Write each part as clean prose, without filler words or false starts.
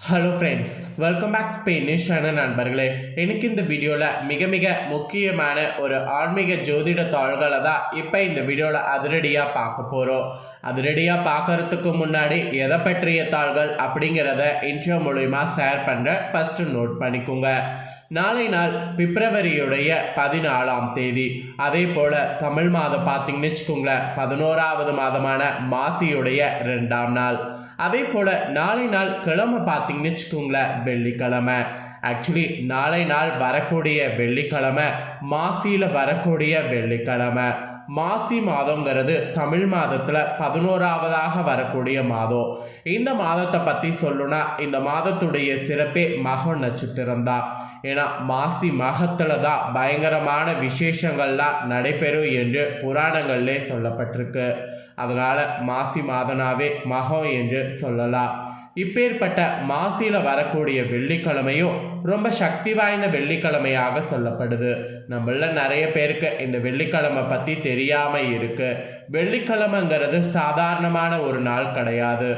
Hello friends, welcome back Spanish நண்பர்களே. எனக்கு இந்த வீடியோவில் மிக முக்கியமான ஒரு ஆன்மீக ஜோதிட தாள்களை தான் இப்போ இந்த வீடியோவில் அதிரடியாக பார்க்க போகிறோம். அதிரடியாக பார்க்கறதுக்கு முன்னாடி எதை பற்றிய தாள்கள் அப்படிங்கிறத இன்ட்ரோ மூலமா ஷேர் பண்ணுறேன். ஃபஸ்ட்டு நோட் பண்ணிக்கோங்க. நாளை நாள் பிப்ரவரியுடைய 14ஆம் தேதி, அதே போல் தமிழ் மாதம் பார்த்தீங்கன்னு வச்சுக்கோங்களேன் 11ஆவது மாதமான மாசியுடைய 2ஆம் நாள். அதே போல் நாளை நாள் கிழமை பார்த்தீங்கன்னு வச்சுக்கோங்களேன் வெள்ளிக்கிழமை. ஆக்சுவலி நாளை நாள் வரக்கூடிய வெள்ளிக்கிழமை மாசியில் வரக்கூடிய வெள்ளிக்கிழமை. மாசி மாதங்கிறது தமிழ் மாதத்தில் 11ஆவதாக வரக்கூடிய மாதம். இந்த மாதத்தை பற்றி சொல்லணும்னா இந்த மாதத்துடைய சிறப்பே மக நட்சத்திரம் தான். ஏன்னா மாசி மகத்தில் தான் பயங்கரமான விசேஷங்கள்லாம் நடைபெறும் என்று புராணங்கள்லே சொல்லப்பட்டிருக்கு. அதனால் மாசி மாதனாவே மகம் என்று சொல்லலாம். இப்பேற்பட்ட மாசியில் வரக்கூடிய வெள்ளிக்கிழமையும் ரொம்ப சக்தி வாய்ந்த வெள்ளிக்கிழமையாக சொல்லப்படுது. நம்மள நிறைய பேருக்கு இந்த வெள்ளிக்கிழமை பற்றி தெரியாமல் இருக்கு. வெள்ளிக்கிழமைங்கிறது சாதாரணமான ஒரு நாள் கிடையாது,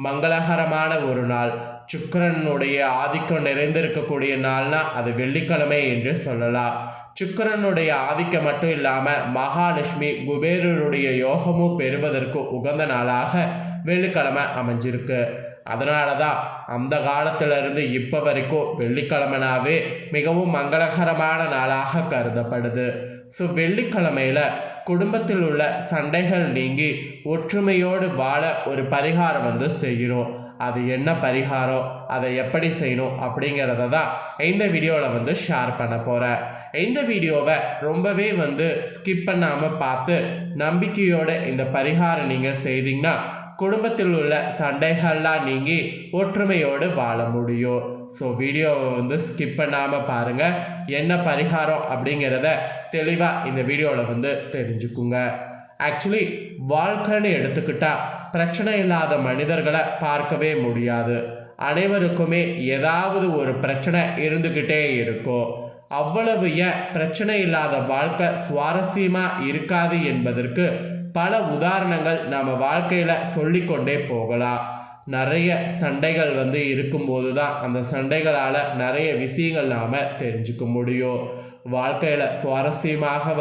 மங்களகரமான ஒரு நாள். சுக்கிரனுடைய ஆதிக்கம் நிறைந்திருக்கக்கூடிய நாள்னா அது வெள்ளிக்கிழமை என்று சொல்லலாம். சுக்கிரனுடைய ஆதிக்கம் மட்டும் இல்லாமல் மகாலட்சுமி குபேரருடைய யோகமும் பெறுவதற்கு உகந்த நாளாக வெள்ளிக்கிழமை அமைஞ்சிருக்கு. அதனால தான் அந்த காலத்திலிருந்து இப்போ வரைக்கும் வெள்ளிக்கிழமைனாவே மிகவும் மங்களகரமான நாளாக கருதப்படுது. ஸோ வெள்ளிக்கிழமையில் குடும்பத்தில் உள்ள சண்டைகள் நீங்கி ஒற்றுமையோடு வாழ ஒரு பரிகாரம் செய்யணும். அது என்ன பரிகாரம், அதை எப்படி செய்யணும் அப்படிங்கிறத தான் இந்த வீடியோவில் ஷேர் பண்ண போகிறேன். இந்த வீடியோவை ரொம்பவே ஸ்கிப் பண்ணாமல் பார்த்து நம்பிக்கையோடு இந்த பரிகாரம் நீங்கள் செய்தீங்கன்னா குடும்பத்தில் உள்ள சண்டைகள்லாம் நீங்கி ஒற்றுமையோடு வாழ முடியும். ஸோ வீடியோவை ஸ்கிப் பண்ணாமல் பாருங்கள். என்ன பரிகாரம் அப்படிங்கிறத தெளிவாக இந்த வீடியோவில் தெரிஞ்சுக்குங்க. ஆக்சுவலி வாழ்க்கைன்னு எடுத்துக்கிட்டால் பிரச்சனை இல்லாத மனிதர்களை பார்க்கவே முடியாது. அனைவருக்குமே ஏதாவது ஒரு பிரச்சனை இருந்துக்கிட்டே இருக்கும். அவ்வளவு ஏன் பிரச்சனை இல்லாத வாழ்க்கை சுவாரஸ்யமாக இருக்காது என்பதற்கு பல உதாரணங்கள் நம்ம வாழ்க்கையில் சொல்லிக்கொண்டே போகலாம். நிறைய சண்டைகள் இருக்கும்போது தான் அந்த சண்டைகளால் நிறைய விஷயங்கள் நாம் தெரிஞ்சுக்க முடியும். வாழ்க்கையில் சுவாரஸ்யமாக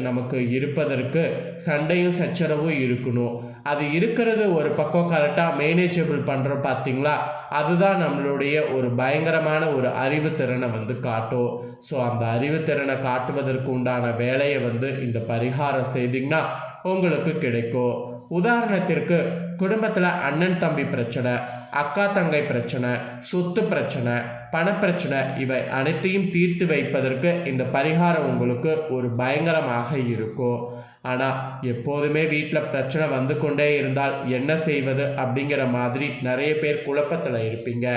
நமக்கு இருப்பதற்கு சண்டையும் சச்சரவும் இருக்கணும். அது இருக்கிறது ஒரு பக்கம் கரெக்டாக மேனேஜபிள் பண்ணுறோம் பார்த்தீங்களா, அதுதான் நம்மளுடைய ஒரு பயங்கரமான ஒரு அறிவுத்திறனை காட்டும். ஸோ அந்த அறிவுத்திறனை காட்டுவதற்கு உண்டான வேலையை இந்த பரிகாரம் செய்திங்கன்னா உங்களுக்கு கிடைக்கும். உதாரணத்திற்கு குடும்பத்தில் அண்ணன் தம்பி பிரச்சனை, அக்கா தங்கை பிரச்சனை, சொத்து பிரச்சனை, பணப்பிரச்சனை, இவை அனைத்தையும் தீர்த்து வைப்பதற்கு இந்த பரிகாரம் உங்களுக்கு ஒரு பயங்கரமாக இருக்கும். ஆனால் எப்போதுமே வீட்டில் பிரச்சனை கொண்டே இருந்தால் என்ன செய்வது அப்படிங்கிற மாதிரி நிறைய பேர் குழப்பத்தில் இருப்பீங்க.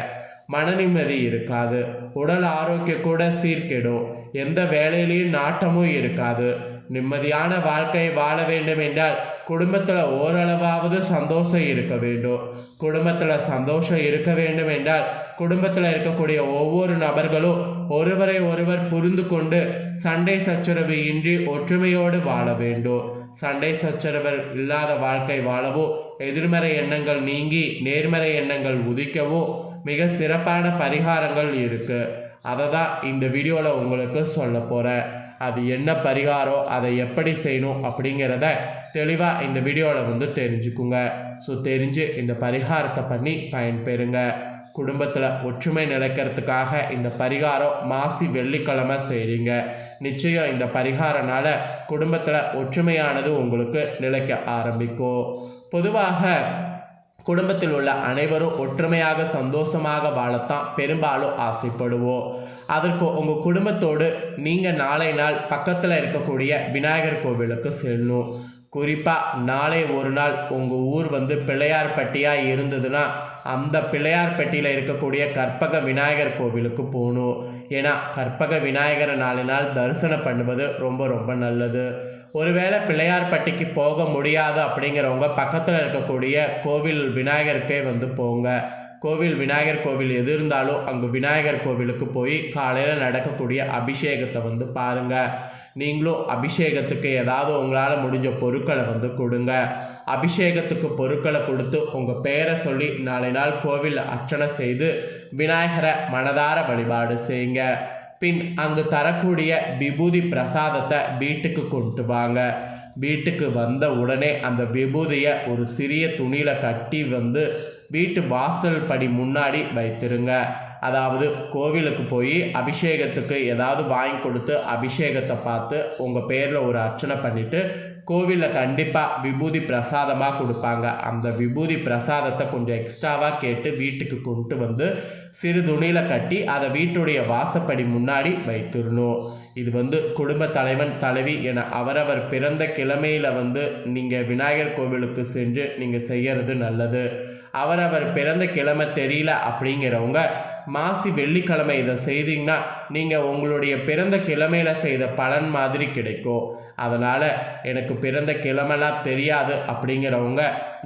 மன நிம்மதி இருக்காது, உடல் ஆரோக்கியம் கூட சீர்கெடும், எந்த வேலையிலையும் நாட்டமும் இருக்காது. நிம்மதியான வாழ்க்கையை வாழ வேண்டும் என்றால் குடும்பத்தில் ஓரளவாவது சந்தோஷம் இருக்க வேண்டும். குடும்பத்தில் சந்தோஷம் இருக்க வேண்டும் என்றால் குடும்பத்தில் இருக்கக்கூடிய ஒவ்வொரு நபர்களும் ஒருவரை ஒருவர் புரிந்து கொண்டு சண்டை சச்சரவு இன்றி ஒற்றுமையோடு வாழ வேண்டும். சண்டை சச்சரவு இல்லாத வாழ்க்கை வாழவோ, எதிர்மறை எண்ணங்கள் நீங்கி நேர்மறை எண்ணங்கள் உதிக்கவோ மிக சிறப்பான பரிகாரங்கள் இருக்குது. அதை தான் இந்த வீடியோவில் உங்களுக்கு சொல்ல போகிறேன். அது என்ன பரிகாரம், அதை எப்படி செய்யணும் அப்படிங்கிறத தெளிவாக இந்த வீடியோவில் தெரிஞ்சுக்குங்க. ஸோ தெரிஞ்சு இந்த பரிகாரத்தை பண்ணி பயன்பெறுங்க. குடும்பத்தில் ஒற்றுமை நிலைக்கிறதுக்காக இந்த பரிகாரம் மாசி வெள்ளிக்கிழமை செய்கிறீங்க. நிச்சயம் இந்த பரிகாரனால் குடும்பத்தில் ஒற்றுமையானது உங்களுக்கு நிலைக்க ஆரம்பிக்கும். பொதுவாக குடும்பத்தில் உள்ள அனைவரும் ஒற்றுமையாக சந்தோஷமாக வாழத்தான் பெரும்பாலும் ஆசைப்படுவோம். அதற்கு உங்கள் குடும்பத்தோடு நீங்கள் நாளை நாள் பக்கத்தில் இருக்கக்கூடிய விநாயகர் கோவிலுக்கு செல்லணும். குறிப்பாக நாளை ஒரு நாள் உங்கள் ஊர் பிள்ளையார்பட்டியாக இருந்ததுன்னா அந்த பிள்ளையார்பட்டியில் இருக்கக்கூடிய கற்பக விநாயகர் கோவிலுக்கு போகணும். ஏன்னா கற்பக விநாயகரை நாளை நாள் தரிசனம் பண்ணுவது ரொம்ப நல்லது. ஒருவேளை பிள்ளையார்பட்டிக்கு போக முடியாது அப்படிங்கிறவங்க பக்கத்தில் இருக்கக்கூடிய கோவில் விநாயகருக்கே போங்க. கோவில் விநாயகர் கோவில் எது இருந்தாலும் அங்கே விநாயகர் கோவிலுக்கு போய் காலையில் நடக்கக்கூடிய அபிஷேகத்தை பாருங்கள். நீங்களும் அபிஷேகத்துக்கு ஏதாவது உங்களால் முடிஞ்ச பொருட்களை வந்து கொடுங்க. அபிஷேகத்துக்கு பொருட்களை கொடுத்து உங்கள் பெயரை சொல்லி நாளை நாள் கோவிலில் அர்ச்சனை செய்து விநாயகரை மனதார வழிபாடு செய்யுங்க. பின் அங்கு தரக்கூடிய விபூதி பிரசாதத்தை வீட்டுக்கு கொண்டு வாங்க. வீட்டுக்கு வந்த உடனே அந்த விபூதியை ஒரு சிறிய துணியில் கட்டி வந்து வீட்டு வாசல் படி முன்னாடி வைத்திருங்க. அதாவது கோவிலுக்கு போய் அபிஷேகத்துக்கு ஏதாவது வாங்கி கொடுத்து அபிஷேகத்தை பார்த்து உங்கள் பேரில் ஒரு அர்ச்சனை பண்ணிவிட்டு கோவிலில் கண்டிப்பாக விபூதி பிரசாதமாக கொடுப்பாங்க. அந்த விபூதி பிரசாதத்தை கொஞ்சம் எக்ஸ்ட்ராவாக கேட்டு வீட்டுக்கு கொண்டு வந்து சிறு துணியில் கட்டி அதை வீட்டுடைய வாசப்படி முன்னாடி வைத்திடணும். இது வந்து குடும்ப தலைவன் தலைவி என அவரவர் பிறந்த கிழமையில் வந்து நீங்கள் விநாயகர் கோவிலுக்கு சென்று நீங்கள் செய்கிறது நல்லது. அவரவர் பிறந்த கிழமை தெரியல அப்படிங்கிறவங்க மாசி வெள்ளிக்கிழமை இதை செய்தீங்கன்னா நீங்கள் உங்களுடைய பிறந்த கிழமையில் செய்த பலன் மாதிரி கிடைக்கும். அதனால் எனக்கு பிறந்த கிழமெல்லாம் தெரியாது அப்படிங்கிறவங்க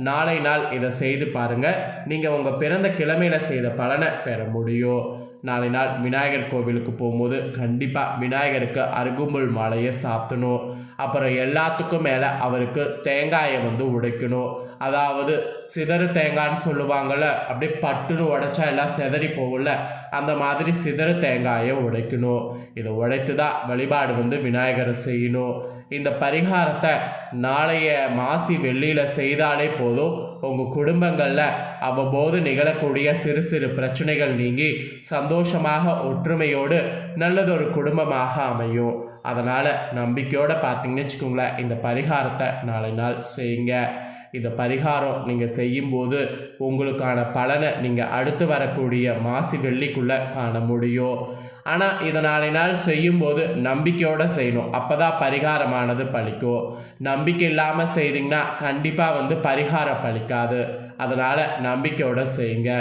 நாளை நாள் இதை செய்து பாருங்கள். நீங்கள் உங்கள் பிறந்த கிழமையில் செய்த பலனை பெற முடியும். நாளை நாள் விநாயகர் கோவிலுக்கு போகும்போது கண்டிப்பாக விநாயகருக்கு அருகும்புல் மாலையை சாப்பிடணும். அப்புறம் எல்லாத்துக்கும் மேலே அவருக்கு தேங்காயை வந்து உடைக்கணும். அதாவது சிதறு தேங்காய்ன்னு சொல்லுவாங்கள்ல, அப்படியே பட்டுன்னு உடைச்சா எல்லாம் சிதறி போகல, அந்த மாதிரி சிதறு தேங்காயை உடைக்கணும். இதை உடைத்து தான் வழிபாடு வந்து விநாயகரை செய்யணும். இந்த பரிகாரத்தை நாளைய மாசி வெள்ளியில் செய்தாலே போதும். உங்கள் குடும்பங்களில் அவ்வப்போது நிகழக்கூடிய சிறு சிறு பிரச்சனைகள் நீங்கி சந்தோஷமாக ஒற்றுமையோடு நல்லதொரு குடும்பமாக அமையும். அதனால் நம்பிக்கையோடு பார்த்தீங்கன்னு வச்சுக்கோங்களேன், இந்த பரிகாரத்தை நாளை நாள் செய்யுங்க. இந்த பரிகாரம் நீங்கள் செய்யும்போது உங்களுக்கான பலனை நீங்கள் அடுத்து வரக்கூடிய மாசி வெள்ளிக்குள்ளே காண முடியும். ஆனால் இதை நாளை நாள் செய்யும்போது நம்பிக்கையோடு செய்யணும். அப்போ தான் பரிகாரமானது பலிக்கும். நம்பிக்கை இல்லாமல் செய்திங்கன்னா கண்டிப்பாக வந்து பரிகாரம் பலிக்காது. அதனால் நம்பிக்கையோடு செய்யுங்க.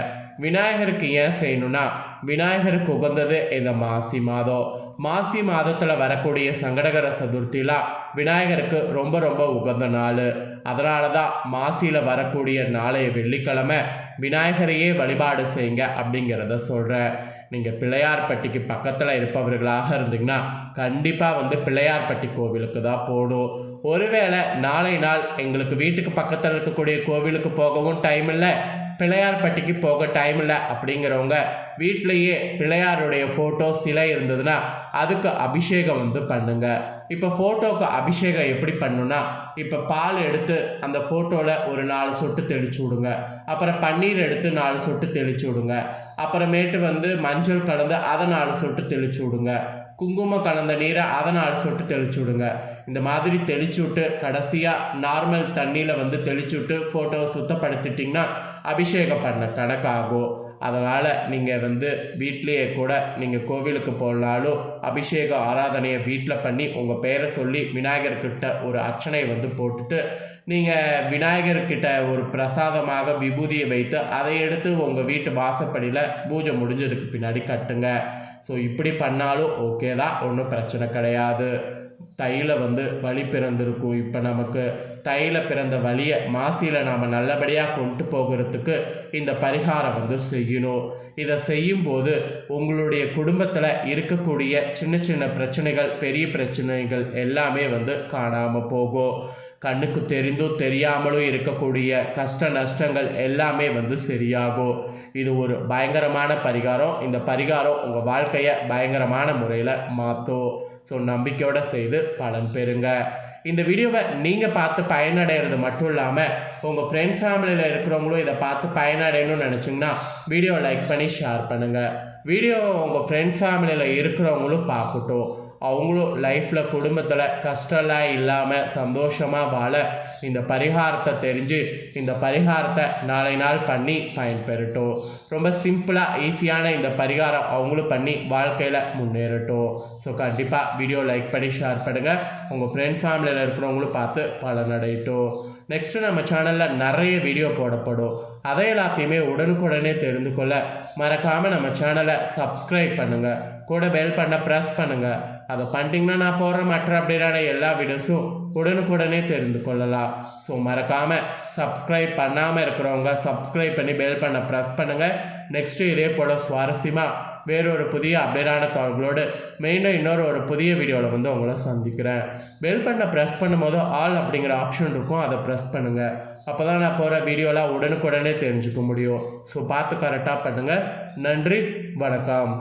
விநாயகருக்கு ஏன் செய்யணும்னா, விநாயகருக்கு உகந்தது இந்த மாசி மாதம். மாசி மாதத்தில் வரக்கூடிய சங்கடகர சதுர்த்திலாம் விநாயகருக்கு ரொம்ப ரொம்ப உகந்த நாள். அதனால தான் மாசியில் வரக்கூடிய நாளைய வெள்ளிக்கிழமை விநாயகரையே வழிபாடு செய்யுங்க அப்படிங்கிறத சொல்கிறேன். நீங்கள் பிள்ளையார்பட்டிக்கு பக்கத்தில் இருப்பவர்களாக இருந்தீங்கன்னா கண்டிப்பாக வந்து பிள்ளையார்பட்டி கோவிலுக்கு தான் போகணும். ஒருவேளை நாளை நாள் எங்களுக்கு வீட்டுக்கு பக்கத்தில் இருக்கக்கூடிய கோவிலுக்கு போகவும் டைம் இல்லை, பிள்ளையார்பட்டிக்கு போக டைம் இல்லை அப்படிங்கிறவங்க வீட்டிலையே பிள்ளையாருடைய ஃபோட்டோ சிலை இருந்ததுன்னா அதுக்கு அபிஷேகம் வந்து பண்ணுங்க. இப்போ ஃபோட்டோவுக்கு அபிஷேகம் எப்படி பண்ணுன்னா, இப்போ பால் எடுத்து அந்த ஃபோட்டோவில் ஒரு 4 சொட்டு தெளிச்சு விடுங்க. அப்புறம் பன்னீர் எடுத்து 4 சொட்டு தெளிச்சு விடுங்க. அப்புறமேட்டு வந்து மஞ்சள் கலந்து அதை 4 சொட்டு தெளிச்சு விடுங்க. குங்குமம் கலந்த நீரை அதை 4 சொட்டு தெளிச்சு விடுங்க. இந்த மாதிரி தெளிச்சு விட்டு கடைசியாக நார்மல் தண்ணியில் வந்து தெளிச்சு விட்டு ஃபோட்டோவை சுத்தப்படுத்திட்டிங்கன்னா அபிஷேகம் பண்ண கணக்காகும். அதனால் நீங்கள் வந்து வீட்லேயே கூட நீங்கள் கோவிலுக்கு போனாலும் அபிஷேக ஆராதனையை வீட்டில் பண்ணி உங்கள் பேரை சொல்லி விநாயகர்கிட்ட ஒரு அர்ச்சனை வந்து போட்டுட்டு நீங்கள் விநாயகர்கிட்ட ஒரு பிரசாதமாக விபூதியை வைத்து அதை எடுத்து உங்கள் வீட்டு வாசப்படியில் பூஜை முடிஞ்சதுக்கு பின்னாடி கட்டுங்க. ஸோ இப்படி பண்ணாலும் ஓகே தான், ஒன்றும் பிரச்சனை கிடையாது. தையில வந்து வழி பிறந்திருக்கும். இப்போ நமக்கு தையில பிறந்த வழியை மாசியில் நாம் நல்லபடியாக கொண்டு போகிறதுக்கு இந்த பரிகாரம் வந்து செய்யணும். இதை செய்யும்போது உங்களுடைய குடும்பத்தில் இருக்கக்கூடிய சின்ன சின்ன பிரச்சனைகள், பெரிய பிரச்சனைகள் எல்லாமே வந்து காணாமல் போகும். கண்ணுக்கு தெரிந்தும் தெரியாமலும் இருக்கக்கூடிய கஷ்ட நஷ்டங்கள் எல்லாமே வந்து சரியாகும். இது ஒரு பயங்கரமான பரிகாரம். இந்த பரிகாரம் உங்கள் வாழ்க்கையை பயங்கரமான முறையில் மாற்றும். ஸோ நம்பிக்கையோடு செய்து பலன் பெறுங்க. இந்த வீடியோவை நீங்கள் பார்த்து பயனடைகிறது மட்டும் இல்லாமல் உங்கள் ஃப்ரெண்ட்ஸ் ஃபேமிலியில் இருக்கிறவங்களும் இதை பார்த்து பயனடையணும்னு நினச்சிங்கன்னா வீடியோ லைக் பண்ணி ஷேர் பண்ணுங்கள். வீடியோ உங்கள் ஃப்ரெண்ட்ஸ் ஃபேமிலியில் இருக்கிறவங்களும் பார்க்கட்டும். அவங்களும் லைஃப்பில் குடும்பத்தில் கஷ்டம்லாம் இல்லாமல் சந்தோஷமாக வாழ இந்த பரிகாரத்தை தெரிஞ்சு இந்த பரிகாரத்தை நாளை நாள் பண்ணி பயன்பெறட்டும். ரொம்ப சிம்பிளாக ஈஸியான இந்த பரிகாரம் அவங்களும் பண்ணி வாழ்க்கையில் முன்னேறட்டும். ஸோ கண்டிப்பாக வீடியோ லைக் பண்ணி ஷேர் பண்ணுங்கள். உங்கள் ஃப்ரெண்ட்ஸ் ஃபேமிலியில் இருக்கிறவங்களும் பார்த்து பலனடையட்டும். நெக்ஸ்ட்டு நம்ம சேனலில் நிறைய வீடியோ போடப்படும். அதை எல்லாத்தையுமே உடனுக்குடனே தெரிந்து கொள்ள மறக்காமல் நம்ம சேனலை சப்ஸ்கிரைப் பண்ணுங்கள். கூட பெல் பண்ண ப்ரெஸ் பண்ணுங்கள். அதை பண்ணிட்டீங்கன்னா நான் போடுற மற்ற அப்படியான எல்லா வீடியோஸும் உடனுக்குடனே தெரிந்து கொள்ளலாம். ஸோ மறக்காமல் சப்ஸ்கிரைப் பண்ணாமல் இருக்கிறவங்க சப்ஸ்கிரைப் பண்ணி பெல் பண்ண ப்ரெஸ் பண்ணுங்கள். நெக்ஸ்ட்டு இதே போல் சுவாரஸ்யமாக வேறொரு புதிய அப்டேட்டான தகவல்களோடு மெயினாக இன்னொரு புதிய வீடியோவில் உங்களை சந்திக்கிறேன். பெல் பண்ண ப்ரெஸ் பண்ணும்போது ஆல் அப்படிங்கிற ஆப்ஷன் இருக்கும், அதை ப்ரெஸ் பண்ணுங்கள். அப்போ தான் நான் போகிற வீடியோலாம் உடனுக்குடனே தெரிஞ்சுக்க முடியும். ஸோ பார்த்து கரெக்டாக பண்ணுங்கள். நன்றி, வணக்கம்.